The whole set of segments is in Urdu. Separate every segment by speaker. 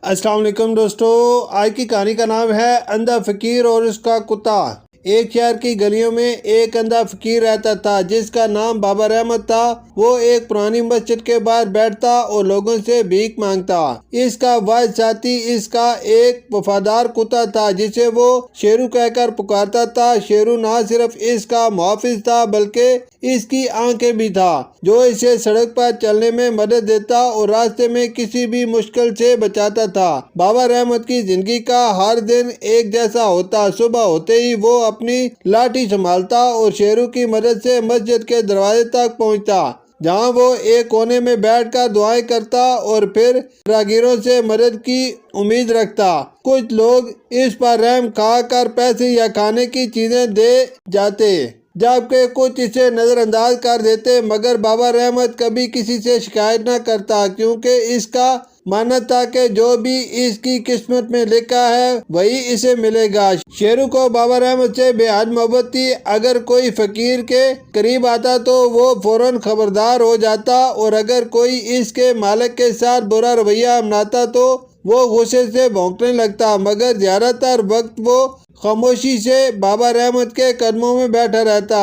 Speaker 1: السلام علیکم دوستو، آج کی کہانی کا نام ہے اندھا فقیر اور اس کا کتا۔ ایک شہر کی گلیوں میں ایک اندھا فقیر رہتا تھا جس کا نام بابا رحمت تھا۔ وہ ایک پرانی مسجد کے باہر بیٹھتا اور لوگوں سے بھیک مانگتا۔ اس کا واحد ساتھی اس کا ایک وفادار کتا تھا جسے وہ شیرو کہہ کر پکارتا تھا۔ شیرو نہ صرف اس کا محافظ تھا بلکہ اس کی آنکھیں بھی تھا، جو اسے سڑک پر چلنے میں مدد دیتا اور راستے میں کسی بھی مشکل سے بچاتا تھا۔ بابا رحمت کی زندگی کا ہر دن ایک جیسا ہوتا۔ صبح ہوتے ہی وہ اپنی لاٹھی سنبھالتا اور شیرو کی مدد سے مسجد کے دروازے تک پہنچتا، جہاں وہ ایک کونے میں بیٹھ کر دعائیں کرتا اور پھر راہگیروں سے مدد کی امید رکھتا۔ کچھ لوگ اس پر رحم کھا کر پیسے یا کھانے کی چیزیں دے جاتے، جبکہ کچھ اسے نظر انداز کر دیتے، مگر بابا رحمت کبھی کسی سے شکایت نہ کرتا، کیونکہ اس کا ماننا تھا کہ جو بھی اس کی قسمت میں لکھا ہے وہی اسے ملے گا۔ شیرو کو بابا رحمت سے بے حد محبت تھی۔ اگر کوئی فقیر کے قریب آتا تو وہ فوراً خبردار ہو جاتا، اور اگر کوئی اس کے مالک کے ساتھ برا رویہ اپناتا تو وہ غصے سے بھونکنے لگتا، مگر زیادہ تر وقت وہ خاموشی سے بابا رحمت کے قدموں میں بیٹھا رہتا،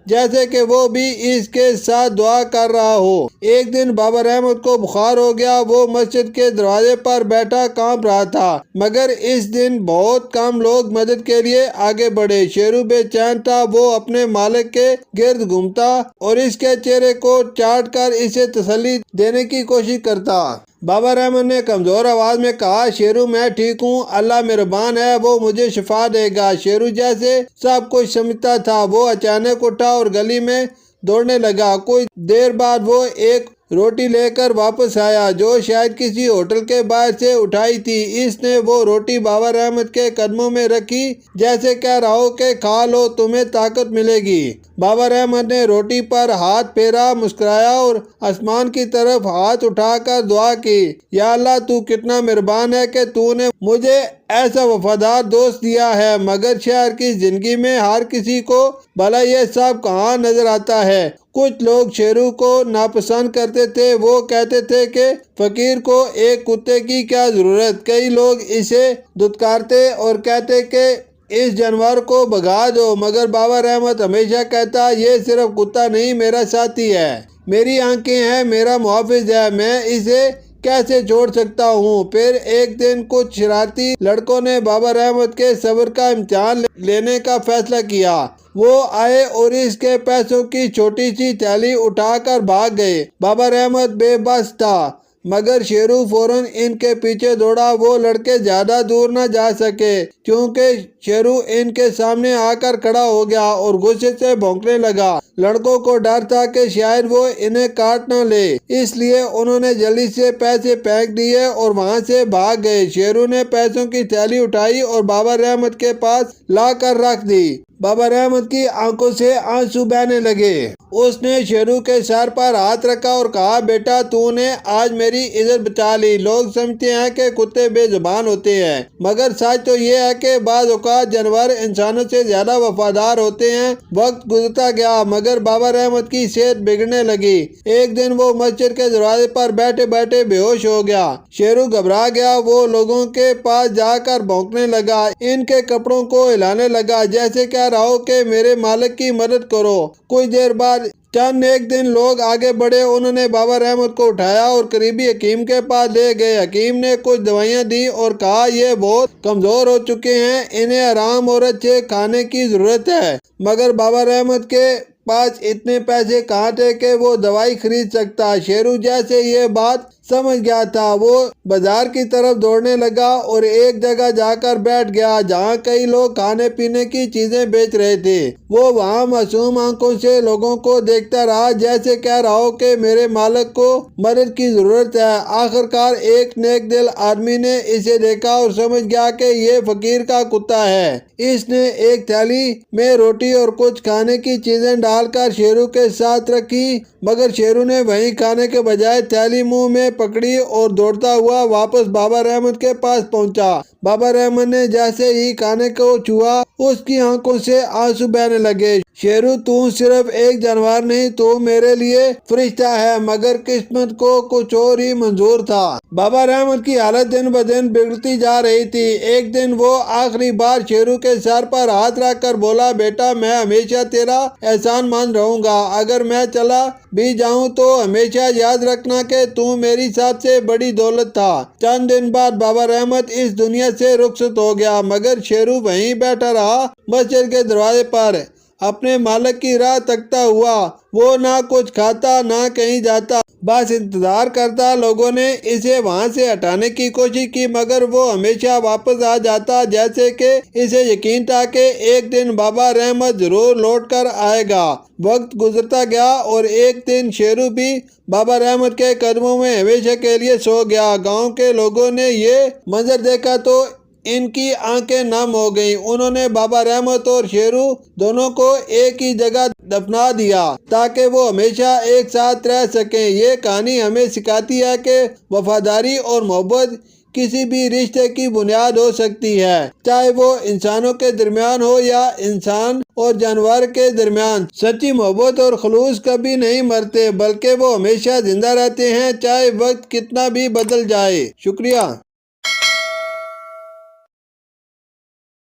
Speaker 1: جیسے کہ وہ بھی اس کے ساتھ دعا کر رہا ہو۔ ایک دن بابا رحمت کو بخار ہو گیا۔ وہ مسجد کے دروازے پر بیٹھا کانپ رہا تھا، مگر اس دن بہت کم لوگ مدد کے لیے آگے بڑھے۔ شیرو بے چین تھا، وہ اپنے مالک کے گرد گھومتا اور اس کے چہرے کو چاٹ کر اسے تسلی دینے کی کوشش کرتا۔ بابا رحمت نے کمزور آواز میں کہا، شیرو میں ٹھیک ہوں، اللہ مہربان ہے، وہ مجھے شفا دے گا۔ شیرو جیسے سب کچھ سمجھتا تھا، وہ اچانک اٹھا اور گلی میں دوڑنے لگا۔ کچھ دیر بعد وہ ایک روٹی لے کر واپس آیا، جو شاید کسی ہوٹل کے باہر سے اٹھائی تھی۔ اس نے وہ روٹی بابا رحمت کے قدموں میں رکھی، جیسے کہہ رہا ہو کہ کھا لو، تمہیں طاقت ملے گی۔ بابا رحمت نے روٹی پر ہاتھ پھیرا، مسکرایا اور آسمان کی طرف ہاتھ اٹھا کر دعا کی، یا اللہ، تو کتنا مہربان ہے کہ تو نے مجھے ایسا وفادار دوست دیا ہے، مگر شہر کی زندگی میں ہر کسی کو بھلا یہ سب کہاں نظر آتا ہے۔ کچھ لوگ شیرو کو ناپسند کرتے تھے، وہ کہتے تھے کہ فقیر کو ایک کتے کی کیا ضرورت۔ کئی لوگ اسے دھتکارتے اور کہتے کہ اس جانور کو بھگا دو، مگر بابا رحمت ہمیشہ کہتا، یہ صرف کتا نہیں، میرا ساتھی ہے، میری آنکھیں ہیں، میرا محافظ ہے، میں اسے کیسے چھوڑ سکتا ہوں۔ پھر ایک دن کچھ شرارتی لڑکوں نے بابا رحمت کے صبر کا امتحان لینے کا فیصلہ کیا۔ وہ آئے اور اس کے پیسوں کی چھوٹی سی تھیلی اٹھا کر بھاگ گئے۔ بابا رحمت بے بس تھا، مگر شیرو فوراً ان کے پیچھے دوڑا۔ وہ لڑکے زیادہ دور نہ جا سکے، کیونکہ شیرو ان کے سامنے آ کر کھڑا ہو گیا اور غصے سے بھونکنے لگا۔ لڑکوں کو ڈر تھا کہ شاید وہ انہیں کاٹ نہ لے، اس لیے انہوں نے جلدی سے پیسے پھینک دیے اور وہاں سے بھاگ گئے۔ شیرو نے پیسوں کی تھیلی اٹھائی اور بابا رحمت کے پاس لا کر رکھ دی۔ بابا رحمت کی آنکھوں سے آنسو بہنے لگے۔ اس نے شیرو کے سر پر ہاتھ رکھا اور کہا، بیٹا، تو نے آج میری عزت بچا لی۔ لوگ سمجھتے ہیں کہ کتے بے زبان ہوتے ہیں، مگر سچ تو یہ ہے کہ بعض اوقات جانور انسانوں سے زیادہ وفادار ہوتے ہیں۔ وقت گزرتا گیا، مگر بابا رحمت کی صحت بگڑنے لگی۔ ایک دن وہ مسجد کے دروازے پر بیٹھے بیٹھے بے ہوش ہو گیا۔ شیرو گھبرا گیا، وہ لوگوں کے پاس جا کر بھونکنے لگا، ان کے کپڑوں کو ہلانے لگا، جیسے کہہ رہا ہو کہ میرے مالک کی مدد کرو۔ کچھ دیر بعد چند ایک دن لوگ آگے بڑھے، انہوں نے بابا رحمت کو اٹھایا اور قریبی حکیم کے پاس لے گئے۔ حکیم نے کچھ دوائیاں دی اور کہا، یہ بہت کمزور ہو چکے ہیں، انہیں آرام اور اچھے کھانے کی ضرورت ہے، مگر بابا رحمت کے پاس اتنے پیسے کہاں تھے کہ وہ دوائی خرید سکتا۔ شیرو جیسے یہ بات سمجھ گیا تھا، وہ بازار کی طرف دوڑنے لگا اور ایک جگہ جا کر بیٹھ گیا جہاں کئی لوگ کھانے پینے کی چیزیں بیچ رہے تھے۔ وہ وہاں معصوم آنکھوں سے لوگوں کو دیکھتا رہا، جیسے کہہ رہا ہو کہ میرے مالک کو مدد کی ضرورت ہے۔ آخرکار ایک نیک دل آدمی نے اسے دیکھا اور سمجھ گیا کہ یہ فقیر کا کتا ہے۔ اس نے ایک تھیلی میں روٹی اور کچھ کھانے کی چیزیں ڈال کر شیرو کے ساتھ رکھی، مگر شیرو نے وہیں کھانے کے بجائے تھیلی منہ میں پکڑی اور دوڑتا ہوا واپس بابا رحمت کے پاس پہنچا۔ بابا رحمت نے جیسے ہی کانے کو چھوا اس کی آنکھوں سے آنسو بہنے لگے۔ شیرو تو صرف ایک جانور نہیں، تو میرے لیے فرشتہ ہے، مگر قسمت کو کچھ اور ہی منظور تھا۔ بابا رحمت کی حالت دن بدن بگڑتی جا رہی تھی۔ ایک دن وہ آخری بار شیرو کے سر پر ہاتھ رکھ کر بولا، بیٹا میں ہمیشہ تیرا احسان مند رہوں گا، اگر میں چلا بھی جاؤں تو ہمیشہ یاد رکھنا کہ تو میری سب سے بڑی دولت تھا۔ چند دن بعد بابا رحمت اس دنیا سے رخصت ہو گیا، مگر شیرو وہیں بیٹھا رہا، مسجد کے دروازے پر اپنے مالک کی راہ تکتا ہوا۔ وہ نہ کچھ کھاتا نہ کہیں جاتا، بس انتظار کرتا۔ لوگوں نے اسے وہاں سے ہٹانے کی کوشش کی، مگر وہ ہمیشہ واپس آ جاتا، جیسے کہ اسے یقین تھا کہ ایک دن بابا رحمت ضرور لوٹ کر آئے گا۔ وقت گزرتا گیا اور ایک دن شیرو بھی بابا رحمت کے قدموں میں ہمیشہ کے لیے سو گیا۔ گاؤں کے لوگوں نے یہ منظر دیکھا تو ان کی آنکھیں نم ہو گئیں۔ انہوں نے بابا رحمت اور شیرو دونوں کو ایک ہی جگہ دفنا دیا تاکہ وہ ہمیشہ ایک ساتھ رہ سکیں۔ یہ کہانی ہمیں سکھاتی ہے کہ وفاداری اور محبت کسی بھی رشتے کی بنیاد ہو سکتی ہے، چاہے وہ انسانوں کے درمیان ہو یا انسان اور جانور کے درمیان۔ سچی محبت اور خلوص کبھی نہیں مرتے، بلکہ وہ ہمیشہ زندہ رہتے ہیں، چاہے وقت کتنا بھی بدل جائے۔ شکریہ۔